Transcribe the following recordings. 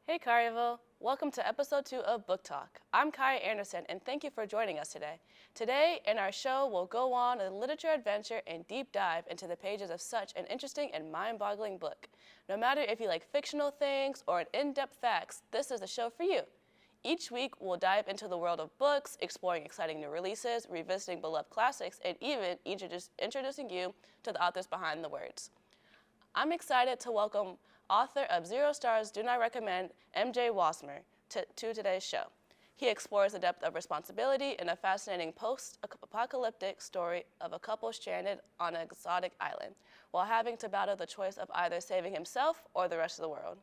Hey Collierville, welcome to episode 2 of Book Talk. I'm Kai Anderson and thank you for joining us today. Today in our show we'll go on a literature adventure and deep dive into the pages of such an interesting and mind-boggling book. No matter if you like fictional things or in-depth facts, this is the show for you. Each week we'll dive into the world of books, exploring exciting new releases, revisiting beloved classics, and even introducing you to the authors behind the words. I'm excited to welcome author of 0 Stars Do Not Recommend, MJ Wassmer, to today's show. He explores the depth of responsibility in a fascinating post-apocalyptic story of a couple stranded on an exotic island, while having to battle the choice of either saving himself or the rest of the world.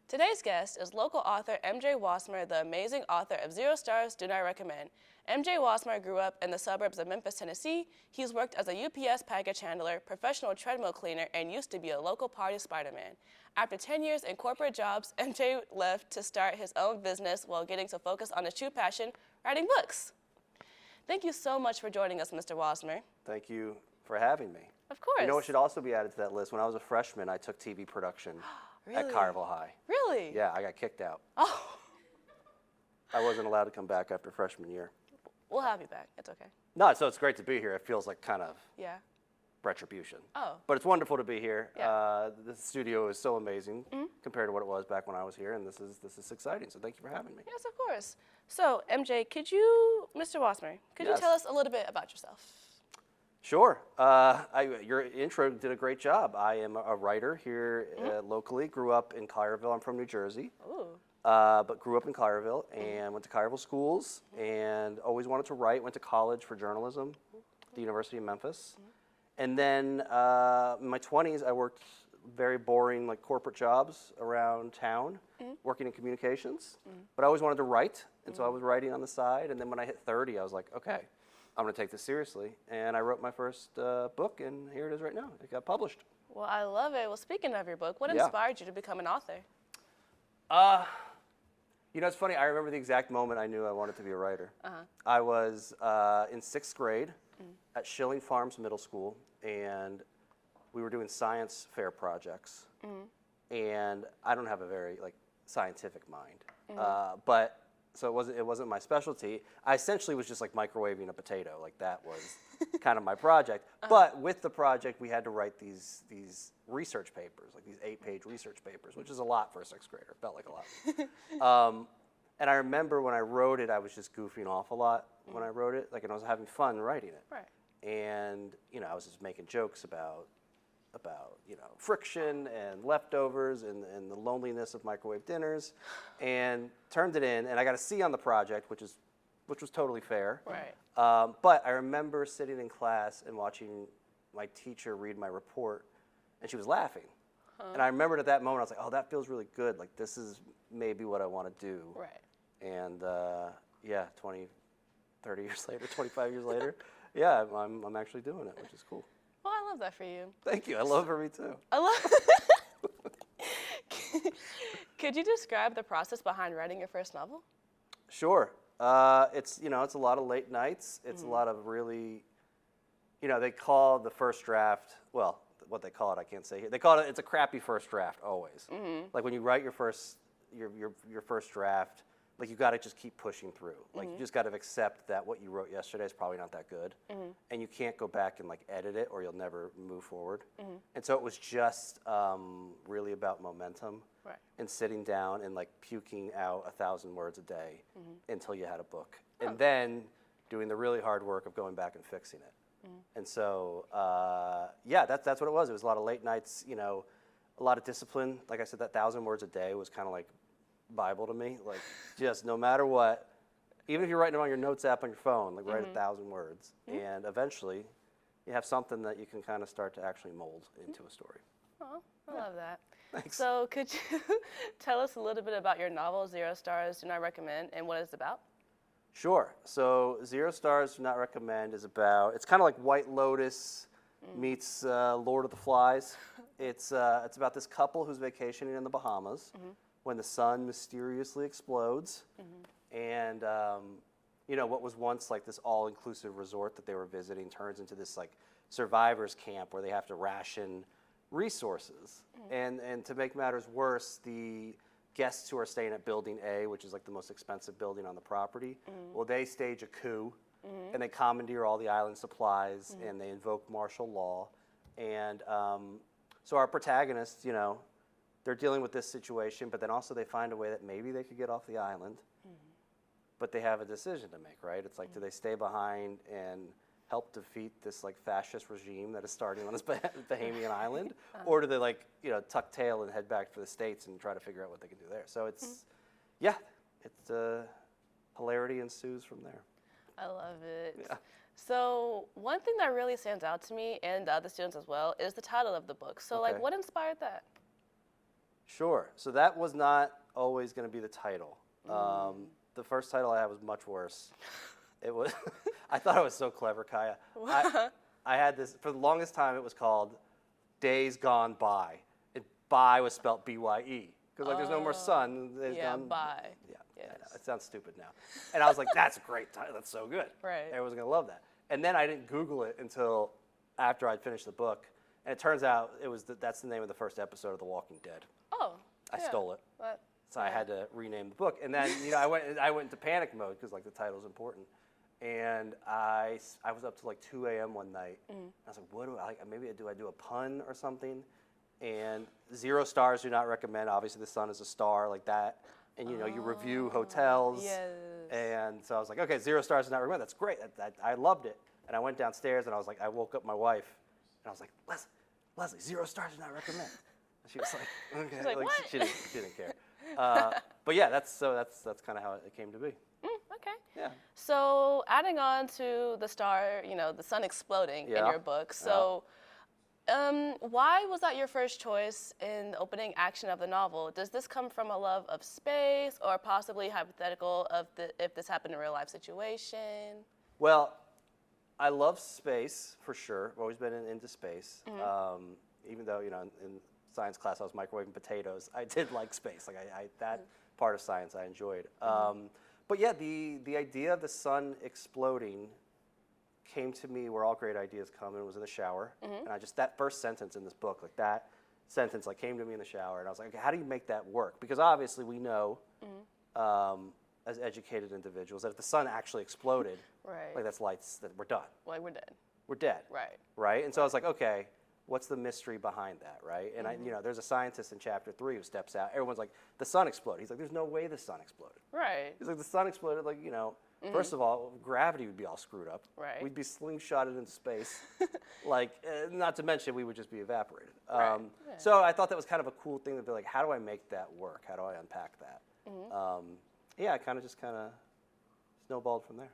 Today's guest is local author MJ Wassmer, the amazing author of 0 Stars Do Not Recommend. MJ Wassmer grew up in the suburbs of Memphis, Tennessee. He's worked as a UPS package handler, professional treadmill cleaner, and used to be a local party Spider-Man. After 10 years in corporate jobs, MJ left to start his own business while getting to focus on his true passion, writing books. Thank you so much for joining us, Mr. Wassmer. Thank you for having me. Of course. You know what should also be added to that list? When I was a freshman, I took TV production. Really? At Collierville High. Really? Yeah, I got kicked out. Oh. I wasn't allowed to come back after freshman year. We'll have you back. It's okay. No, so it's great to be here. It feels like kind of Yeah. retribution. Oh. But it's wonderful to be here. Yeah. The studio is so amazing compared to what it was back when I was here, and this is exciting. So thank you for having me. Yes, of course. So, MJ, Mr. Wassmer, could you Yes. tell us a little bit about yourself? Sure. Your intro did a great job. I am a writer here locally. Grew up in Collierville. I'm from New Jersey. Ooh. But grew up in Collierville and went to Collierville schools and always wanted to write. Went to college for journalism at the University of Memphis. And then in my 20s, I worked very boring like corporate jobs around town, working in communications. But I always wanted to write, and so I was writing on the side. And then when I hit 30, I was like, okay, I'm going to take this seriously. And I wrote my first book, and here it is right now. It got published. Well, I love it. Well, speaking of your book, what Yeah. inspired you to become an author? You know, it's funny. I remember the exact moment I knew I wanted to be a writer. I was in 6th grade at Schilling Farms Middle School, and we were doing science fair projects. And I don't have a very like scientific mind, but so it wasn't my specialty. I essentially was just like microwaving a potato. Like that was kind of my project. But with the project, we had to write these research papers, like these 8-page research papers, which is a lot for a 6th grader. It felt like a lot. And I remember when I wrote it, I was just goofing off a lot when I wrote it. Like, and I was having fun writing it. Right. And you know, I was just making jokes about you know, friction and leftovers and the loneliness of microwave dinners, and turned it in, and I got a C on the project, which was totally fair. Right. But I remember sitting in class and watching my teacher read my report, and she was laughing. And I remembered at that moment, I was like, oh, that feels really good. Like, this is maybe what I want to do. Right. And yeah, 20, 30 years later, 25 years later, yeah, I'm actually doing it, which is cool. Well, I love that for you. Thank you. I love it for me too. I love Could you describe the process behind writing your first novel? Sure. It's a lot of late nights. It's a lot of really, they call the first draft, well, what they call it, I can't say here. They call it, it's a crappy first draft always. Like when you write your first draft, like you got to just keep pushing through. Like you just got to accept that what you wrote yesterday is probably not that good, and you can't go back and like edit it or you'll never move forward. And so it was just really about momentum, Right. and sitting down and like puking out 1,000 words a day until you had a book, and then doing the really hard work of going back and fixing it. And so yeah, that's what it was. It was a lot of late nights, a lot of discipline. Like I said, that 1,000 words a day was kind of like Bible to me. Like just no matter what, even if you're writing it on your notes app on your phone, like write 1,000 words, and eventually you have something that you can kind of start to actually mold into a story. Oh, I love that. Thanks. So could you tell us a little bit about your novel, 0 Stars Do Not Recommend, and what it's about? Sure. So 0 Stars Do Not Recommend is about, it's kind of like White Lotus meets Lord of the Flies. It's about this couple who's vacationing in the Bahamas when the sun mysteriously explodes, and you know, what was once like this all-inclusive resort that they were visiting turns into this like survivors camp where they have to ration resources. And to make matters worse, the guests who are staying at Building A, which is like the most expensive building on the property, well, they stage a coup, and they commandeer all the island supplies, and they invoke martial law. And so our protagonists, you know, they're dealing with this situation, but then also they find a way that maybe they could get off the island, but they have a decision to make, right? It's like, do they stay behind and help defeat this like fascist regime that is starting on this Bahamian island, or do they like, you know, tuck tail and head back for the States and try to figure out what they can do there? So it's, yeah, it's hilarity ensues from there. I love it. Yeah. So one thing that really stands out to me and the other students as well is the title of the book. So like, what inspired that? Sure. So that was not always going to be the title. The first title I had was much worse. It was, I thought I was so clever, Kaya. I had this, for the longest time it was called Days Gone By. And by was spelled B-Y-E. Because like there's no more sun. By. Yeah, yes. I know. It sounds stupid now. And I was like, that's a great title, that's so good. Right. Everyone's going to love that. And then I didn't Google it until after I'd finished the book. And it turns out that's the name of the first episode of The Walking Dead. Oh. I stole it. What? So I had to rename the book. And then, you know, I went into panic mode because like the title's important. And I was up to like 2 a.m. one night. I was like, what do I, maybe I do a pun or something? And 0 stars, do not recommend. Obviously the sun is a star like that. And you know, you review hotels. Yes. And so I was like, okay, 0 stars, do not recommend. That's great. I loved it. And I went downstairs and I was like, I woke up my wife and I was like, Leslie, 0 stars, do not recommend. And she was like, okay. She's like, what? She didn't care. But yeah, that's kind of how it came to be. Okay. Yeah. So adding on to the star, you know, the sun exploding in your book. So why was that your first choice in the opening action of the novel? Does this come from a love of space or possibly hypothetical of if this happened in a real life situation? Well, I love space for sure. I've always been into space. Even though, you know, in science class I was microwaving potatoes, I did like space. Like that part of science I enjoyed. But yeah, the idea of the sun exploding came to me where all great ideas come, and it was in the shower. And that first sentence in this book, like that sentence like came to me in the shower, and I was like, okay, how do you make that work? Because obviously we know as educated individuals that if the sun actually exploded, like that's lights, that we're done. Like we're dead. We're dead. Right? And so I was like, okay, what's the mystery behind that, right? And you know, there's a scientist in chapter 3 who steps out. Everyone's like, the sun exploded. He's like, there's no way the sun exploded. Right. He's like, the sun exploded, like, you know, first of all, gravity would be all screwed up. Right. We'd be slingshotted into space. Like, not to mention, we would just be evaporated. So I thought that was kind of a cool thing to be like, how do I make that work? How do I unpack that? Yeah, it kind of snowballed from there.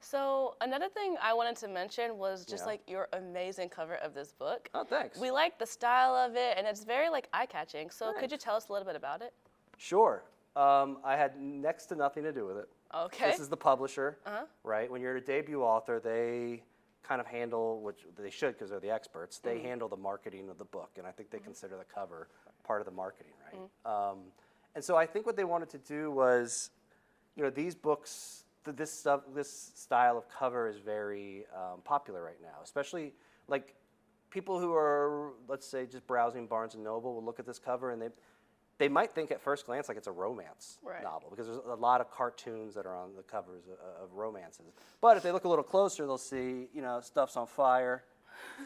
So another thing I wanted to mention was just like your amazing cover of this book. Oh, thanks. We like the style of it, and it's very like eye-catching. So could you tell us a little bit about it? Sure. I had next to nothing to do with it. Okay. This is the publisher, right? When you're a debut author, they kind of handle, which they should because they're the experts, they handle the marketing of the book, and I think they consider the cover part of the marketing, right? And so I think what they wanted to do was, you know, these books, this style of cover is very popular right now, especially like people who are, let's say, just browsing Barnes & Noble will look at this cover and they might think at first glance like it's a romance novel because there's a lot of cartoons that are on the covers of romances. But if they look a little closer, they'll see, you know, stuff's on fire,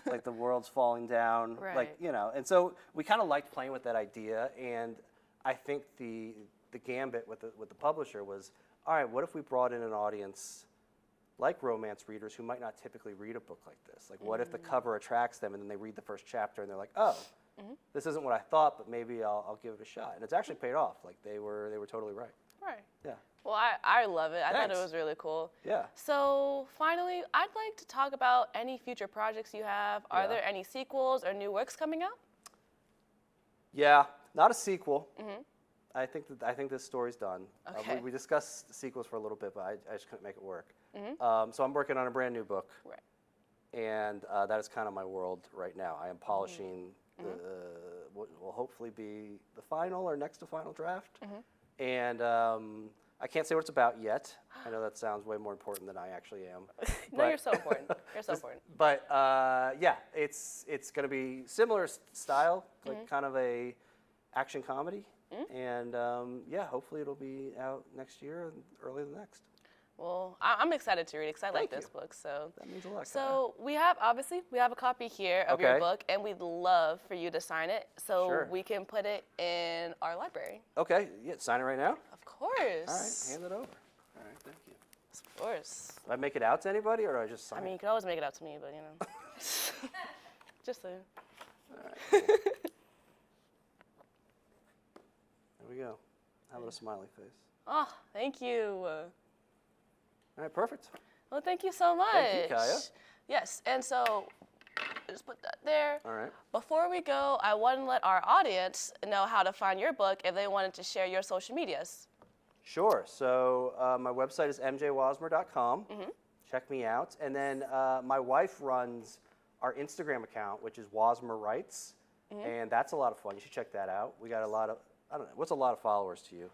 like the world's falling down, like, you know. And so we kind of liked playing with that idea, and I think the gambit with the publisher was, all right, what if we brought in an audience like romance readers who might not typically read a book like this? Like, what if the cover attracts them and then they read the first chapter and they're like, oh, this isn't what I thought, but maybe I'll give it a shot. And it's actually paid off. Like, they were totally right. Right. Yeah. Well, I love it. I thought Thanks. it was really cool. Yeah. So finally, I'd like to talk about any future projects you have. Are there any sequels or new works coming out? Yeah, not a sequel. I think this story's done. Okay. We discussed sequels for a little bit, but I just couldn't make it work. So I'm working on a brand new book. Right. and that is kind of my world right now. I am polishing what will hopefully be the final or next to final draft, and I can't say what it's about yet. I know that sounds way more important than I actually am. No, you're so important. You're so important. But yeah, it's going to be similar style, like kind of a action comedy, and yeah, hopefully it'll be out next year and early the next. Well, I'm excited to read it because I like this you. book. So That means a lot. So we have a copy here of your Okay. book, and we'd love for you to sign it so Sure. we can put it in our library. Okay, yeah, sign it right now. Of course. All right, hand it over. All right, thank you. Of course. Do I make it out to anybody, or do I just sign I mean, you it? can always make it out to me, but you know, just so. All right, cool. There we go. How about a smiley face? Oh, thank you. All right, perfect. Well, thank you so much. Thank you, Kaya. Yes, and so just put that there. All right. Before we go, I want to let our audience know how to find your book if they wanted to share your social medias. Sure. So my website is mjwassmer.com. Check me out. And then my wife runs our Instagram account, which is Wassmer Writes, and that's a lot of fun. You should check that out. We got a lot of, I don't know, what's a lot of followers to you?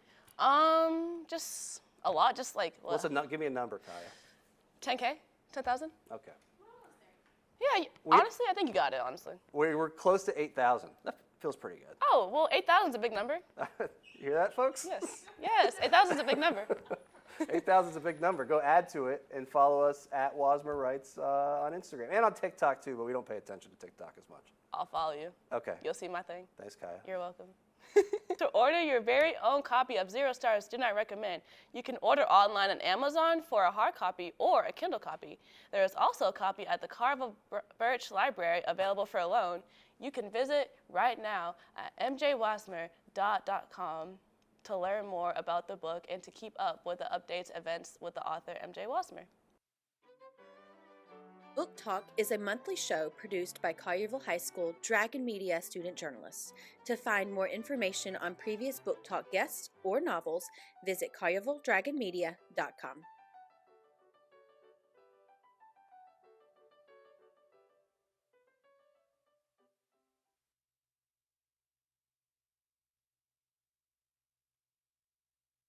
Just a lot, just like What's give me a number, Kaya. 10K, 10,000. Okay. Yeah, honestly, I think you got it. Honestly. We're close to 8,000. That feels pretty good. Oh well, 8,000 is a big number. You hear that, folks? Yes, yes, 8,000 is a big number. 8,000 is a big number. Go add to it and follow us at Wassmer Writes on Instagram and on TikTok too, but we don't pay attention to TikTok as much. I'll follow you. Okay. You'll see my thing. Thanks, Kaya. You're welcome. To order your very own copy of 0 Stars Do Not Recommend, you can order online on Amazon for a hard copy or a Kindle copy. There is also a copy at the Collierville Birch Library available for a loan. You can visit right now at mjwassmer.com to learn more about the book and to keep up with the updates, events with the author, MJ Wassmer. Book Talk is a monthly show produced by Collierville High School Dragon Media student journalists. To find more information on previous Book Talk guests or novels, visit colliervilledragonmedia.com.